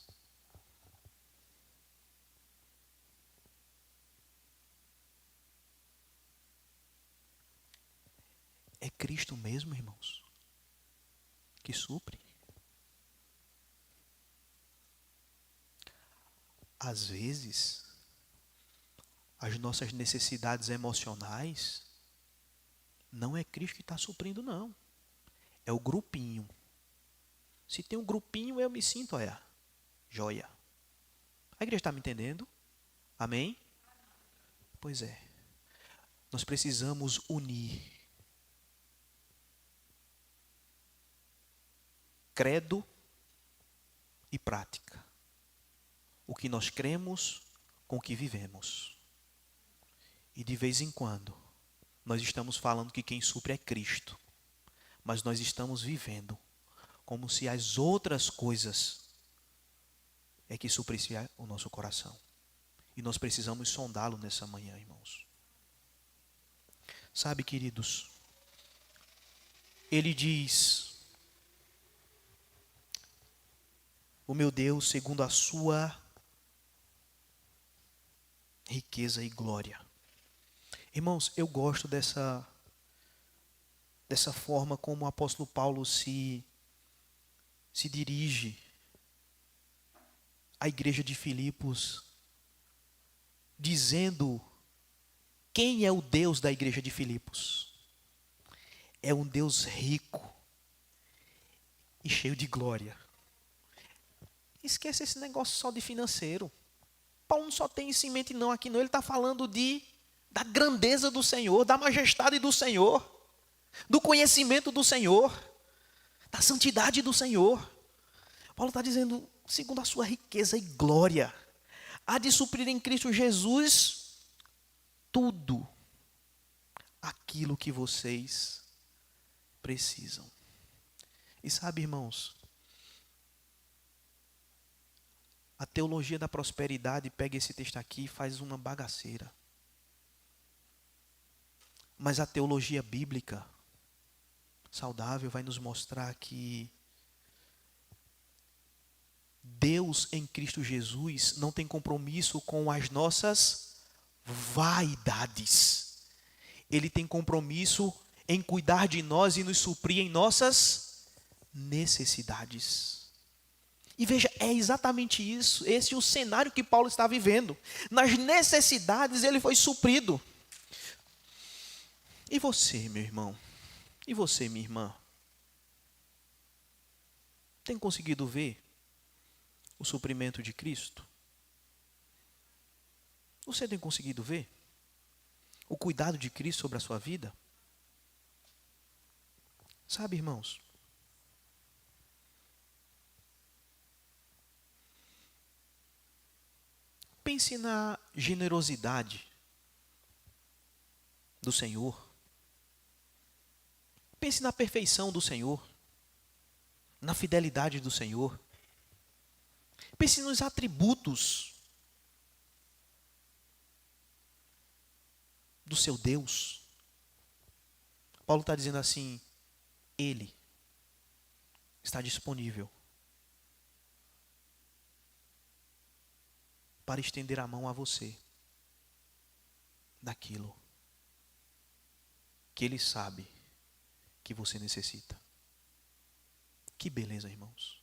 É Cristo mesmo, irmãos, que supre. Às vezes, as nossas necessidades emocionais, não é Cristo que está suprindo, não. É o grupinho. Se tem um grupinho, eu me sinto, olha, joia. A igreja está me entendendo? Amém? Pois é. Nós precisamos unir credo e prática. O que nós cremos com o que vivemos. E de vez em quando, nós estamos falando que quem supre é Cristo. Mas nós estamos vivendo como se as outras coisas é que suprissem o nosso coração. E nós precisamos sondá-lo nessa manhã, irmãos. Sabe, queridos, ele diz: o meu Deus, segundo a sua riqueza e glória. Irmãos, eu gosto dessa forma como o apóstolo Paulo se dirige à igreja de Filipos, dizendo quem é o Deus da igreja de Filipos. É um Deus rico e cheio de glória. Esquece esse negócio só de financeiro. Paulo não só tem isso em mente não, aqui não. Ele está falando da grandeza do Senhor, da majestade do Senhor, do conhecimento do Senhor, da santidade do Senhor. Paulo está dizendo, segundo a sua riqueza e glória, há de suprir em Cristo Jesus tudo aquilo que vocês precisam. E sabe, irmãos, a teologia da prosperidade pega esse texto aqui e faz uma bagaceira. Mas a teologia bíblica saudável vai nos mostrar que Deus em Cristo Jesus não tem compromisso com as nossas vaidades. Ele tem compromisso em cuidar de nós e nos suprir em nossas necessidades. E veja, é exatamente isso, esse é o cenário que Paulo está vivendo. Nas necessidades ele foi suprido. E você, meu irmão? E você, minha irmã? Tem conseguido ver o suprimento de Cristo? Você tem conseguido ver o cuidado de Cristo sobre a sua vida? Sabe, irmãos? Pense na generosidade do Senhor. Pense na perfeição do Senhor, na fidelidade do Senhor. Pense nos atributos do seu Deus. Paulo está dizendo assim, Ele está disponível para estender a mão a você daquilo que Ele sabe que você necessita. Que beleza, irmãos.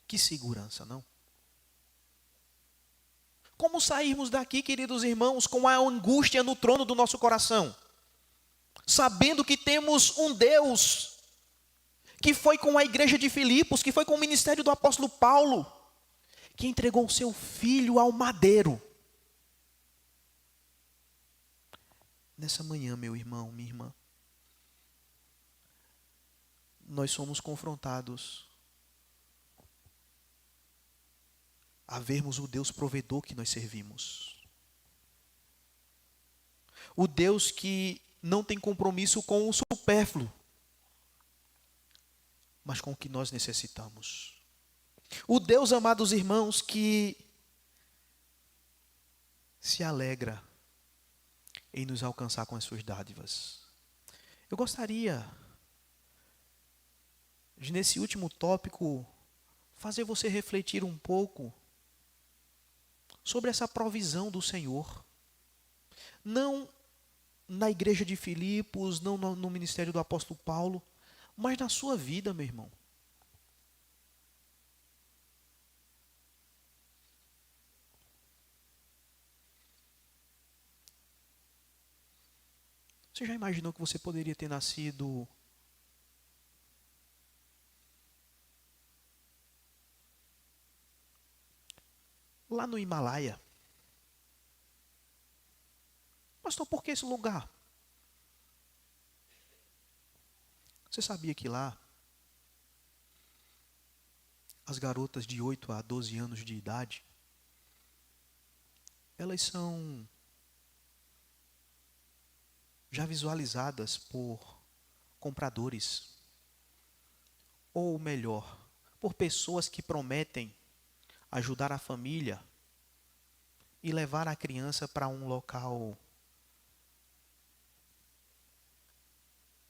Que segurança, não? Como sairmos daqui, queridos irmãos, com a angústia no trono do nosso coração? Sabendo que temos um Deus que foi com a igreja de Filipos, que foi com o ministério do apóstolo Paulo, que entregou o seu filho ao madeiro. Nessa manhã, meu irmão, minha irmã, nós somos confrontados a vermos o Deus provedor que nós servimos. O Deus que não tem compromisso com o supérfluo, mas com o que nós necessitamos. O Deus, amados irmãos, que se alegra em nos alcançar com as suas dádivas. Eu gostaria de, nesse último tópico, fazer você refletir um pouco sobre essa provisão do Senhor. Não na igreja de Filipos, não no ministério do apóstolo Paulo, mas na sua vida, meu irmão. Você já imaginou que você poderia ter nascido lá no Himalaia? Pastor, por que esse lugar? Você sabia que lá as garotas de 8 a 12 anos de idade, elas são já visualizadas por compradores, ou melhor, por pessoas que prometem ajudar a família e levar a criança para um local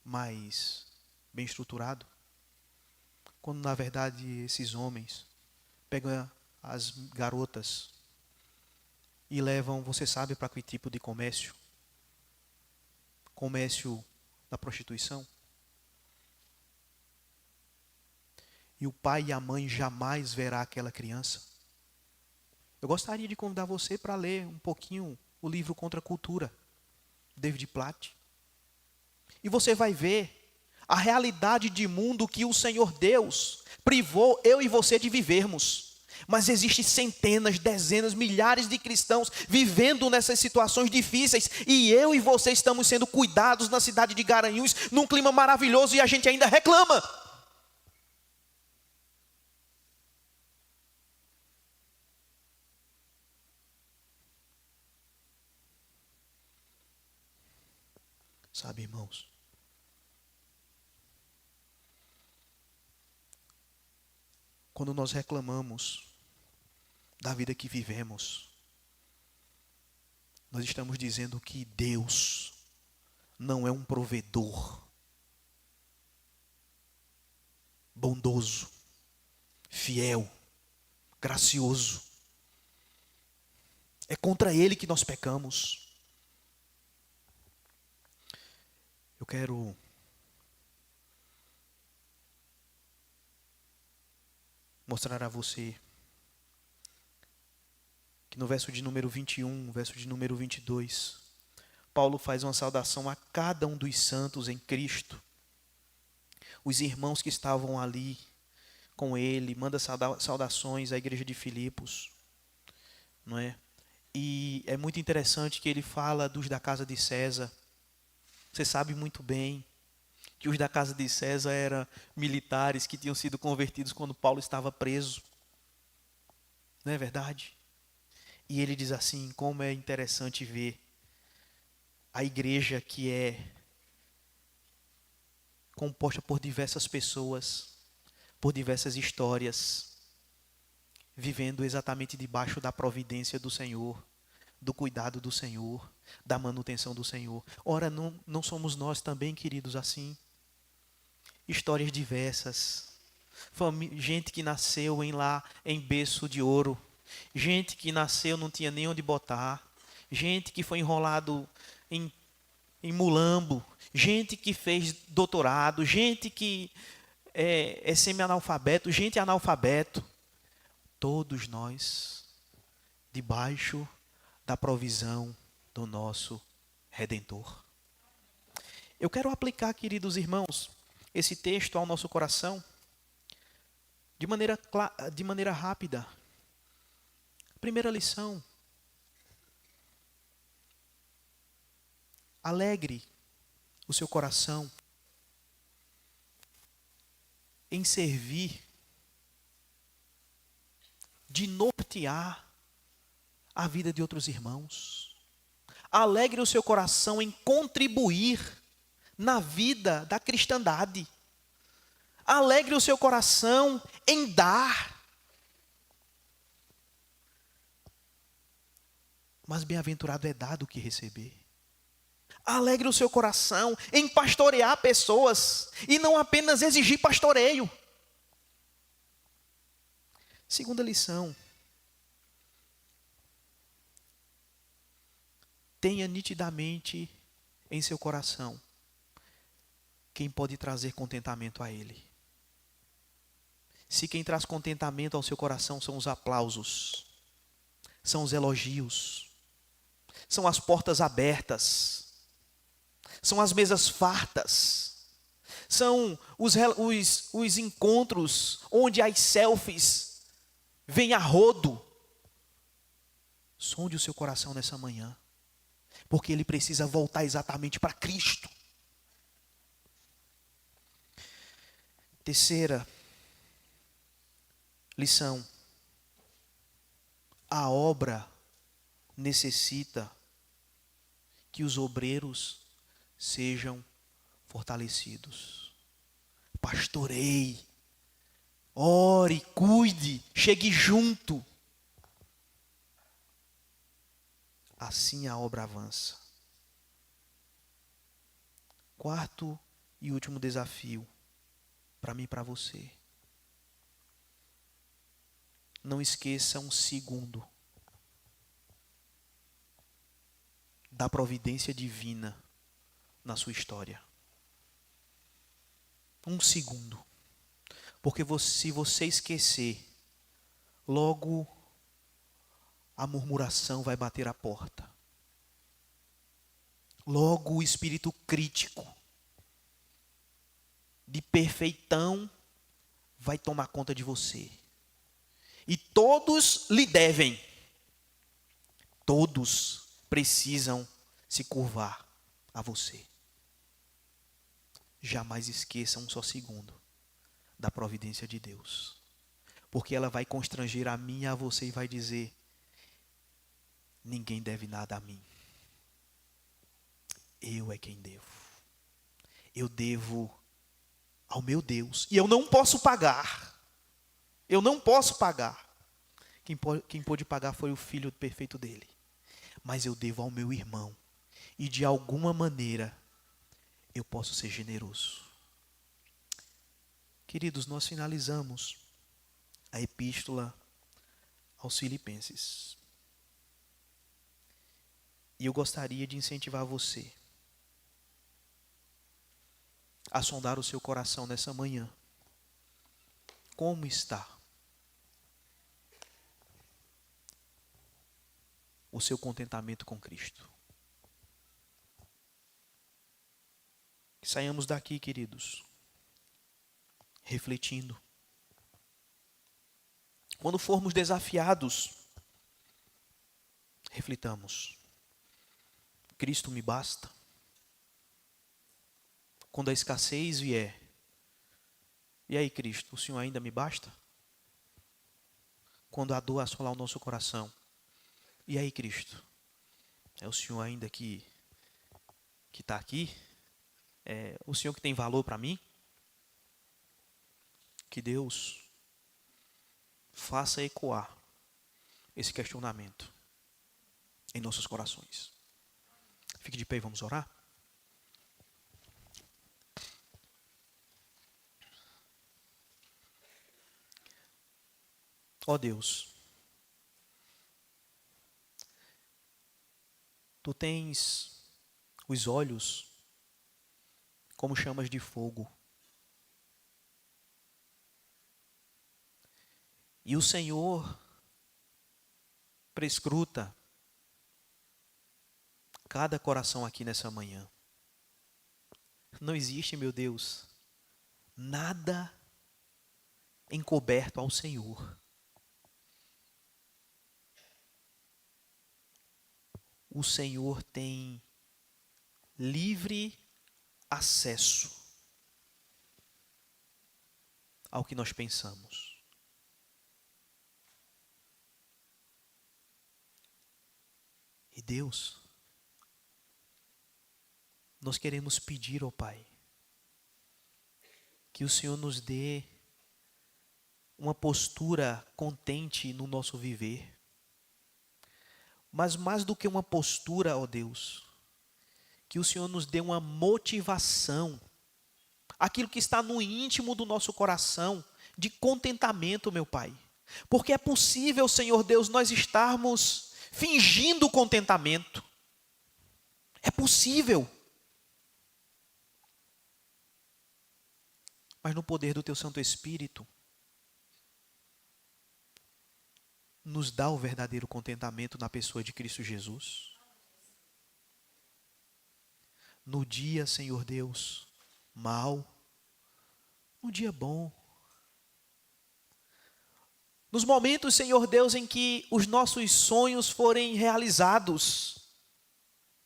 mais bem estruturado, quando na verdade esses homens pegam as garotas e levam, você sabe para que tipo de comércio? Comércio da prostituição. E o pai e a mãe jamais verá aquela criança. Eu gostaria de convidar você para ler um pouquinho o livro Contra a Cultura, David Platt. E você vai ver a realidade de mundo que o Senhor Deus privou eu e você de vivermos. Mas existem centenas, dezenas, milhares de cristãos vivendo nessas situações difíceis. E eu e você estamos sendo cuidados na cidade de Garanhuns, num clima maravilhoso, e a gente ainda reclama. Sabe, irmãos? Quando nós reclamamos da vida que vivemos, nós estamos dizendo que Deus não é um provedor bondoso, fiel, gracioso. É contra Ele que nós pecamos. Eu quero mostrar a você que no verso de número 21, verso de número 22, Paulo faz uma saudação a cada um dos santos em Cristo. Os irmãos que estavam ali com ele, manda saudações à igreja de Filipos, não é? E é muito interessante que ele fala dos da casa de César. Você sabe muito bem que os da casa de César eram militares que tinham sido convertidos quando Paulo estava preso. Não é verdade? E ele diz assim, como é interessante ver a igreja que é composta por diversas pessoas, por diversas histórias, vivendo exatamente debaixo da providência do Senhor, do cuidado do Senhor, da manutenção do Senhor. Ora, não somos nós também, queridos, assim? Histórias diversas, gente que nasceu em berço de ouro, gente que nasceu não tinha nem onde botar, gente que foi enrolado em mulambo, gente que fez doutorado, gente que é semi-analfabeto, gente analfabeto. Todos nós, debaixo da provisão do nosso Redentor. Eu quero aplicar, queridos irmãos, esse texto ao nosso coração de maneira rápida. Primeira lição. Alegre o seu coração em servir, de nortear a vida de outros irmãos. Alegre o seu coração em contribuir na vida da cristandade. Alegre o seu coração em dar. Mas bem-aventurado é dar do que receber. Alegre o seu coração em pastorear pessoas e não apenas exigir pastoreio. Segunda lição. Tenha nitidamente em seu coração quem pode trazer contentamento a Ele. Se quem traz contentamento ao seu coração são os aplausos, são os elogios, são as portas abertas, são as mesas fartas, são os encontros onde as selfies vêm a rodo. Sonde o seu coração nessa manhã, porque ele precisa voltar exatamente para Cristo. Terceira lição. A obra necessita que os obreiros sejam fortalecidos. Pastoreie, ore, cuide, chegue junto. Assim a obra avança. Quarto e último desafio, para mim e para você. Não esqueça um segundo da providência divina na sua história. Um segundo. Porque se você esquecer, logo a murmuração vai bater a porta. Logo o espírito crítico de perfeitão vai tomar conta de você. E todos lhe devem. Todos precisam se curvar a você. Jamais esqueça um só segundo da providência de Deus. Porque ela vai constranger a mim e a você e vai dizer: ninguém deve nada a mim. Eu é quem devo. Eu devo ao meu Deus. E eu não posso pagar. Eu não posso pagar. Quem pôde pagar foi o Filho perfeito dele. Mas eu devo ao meu irmão. E de alguma maneira eu posso ser generoso. Queridos, nós finalizamos a epístola aos Filipenses. E eu gostaria de incentivar você a sondar o seu coração nessa manhã. Como está o seu contentamento com Cristo. Que saiamos daqui, queridos, refletindo. Quando formos desafiados, reflitamos. Cristo me basta. Quando a escassez vier, e aí, Cristo, o Senhor ainda me basta? Quando a dor assolar o nosso coração, e aí, Cristo, é o Senhor ainda que está aqui? É o Senhor que tem valor para mim? Que Deus faça ecoar esse questionamento em nossos corações. Fique de pé e vamos orar. Ó Deus, Tu tens os olhos como chamas de fogo. E o Senhor prescruta cada coração aqui nessa manhã. Não existe, meu Deus, nada encoberto ao Senhor. O Senhor tem livre acesso ao que nós pensamos. E Deus, nós queremos pedir ao Pai que o Senhor nos dê uma postura contente no nosso viver. Mas mais do que uma postura, ó Deus, que o Senhor nos dê uma motivação, aquilo que está no íntimo do nosso coração, de contentamento, meu Pai. Porque é possível, Senhor Deus, nós estarmos fingindo contentamento. É possível. Mas no poder do Teu Santo Espírito, nos dá o verdadeiro contentamento na pessoa de Cristo Jesus. No dia, Senhor Deus, mau, no dia bom. Nos momentos, Senhor Deus, em que os nossos sonhos forem realizados,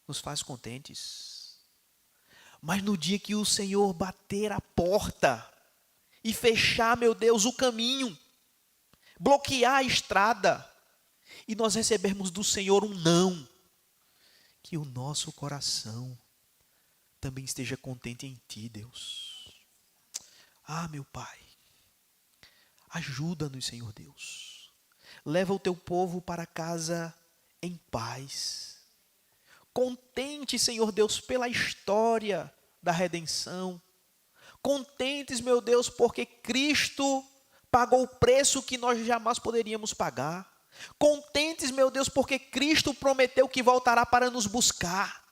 nos faz contentes. Mas no dia que o Senhor bater a porta e fechar, meu Deus, o caminho, bloquear a estrada, e nós recebermos do Senhor um não, que o nosso coração também esteja contente em Ti, Deus. Ah, meu Pai, ajuda-nos, Senhor Deus. Leva o Teu povo para casa em paz. Contente, Senhor Deus, pela história da redenção. Contentes, meu Deus, porque Cristo pagou o preço que nós jamais poderíamos pagar. Contentes, meu Deus, porque Cristo prometeu que voltará para nos buscar.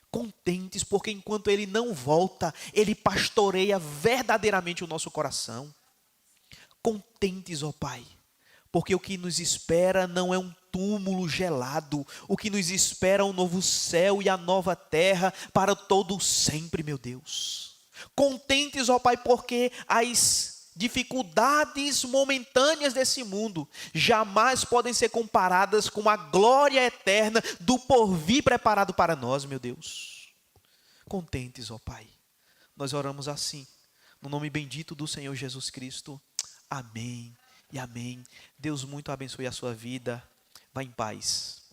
Contentes, porque enquanto Ele não volta, Ele pastoreia verdadeiramente o nosso coração. Contentes, ó Pai, porque o que nos espera não é um túmulo gelado. O que nos espera é um novo céu e a nova terra para todo sempre, meu Deus. Contentes, ó Pai, porque as dificuldades momentâneas desse mundo jamais podem ser comparadas com a glória eterna do porvir preparado para nós, meu Deus. Contentes, ó Pai. Nós oramos assim, no nome bendito do Senhor Jesus Cristo. Amém e amém. Deus muito abençoe a sua vida. Vá em paz.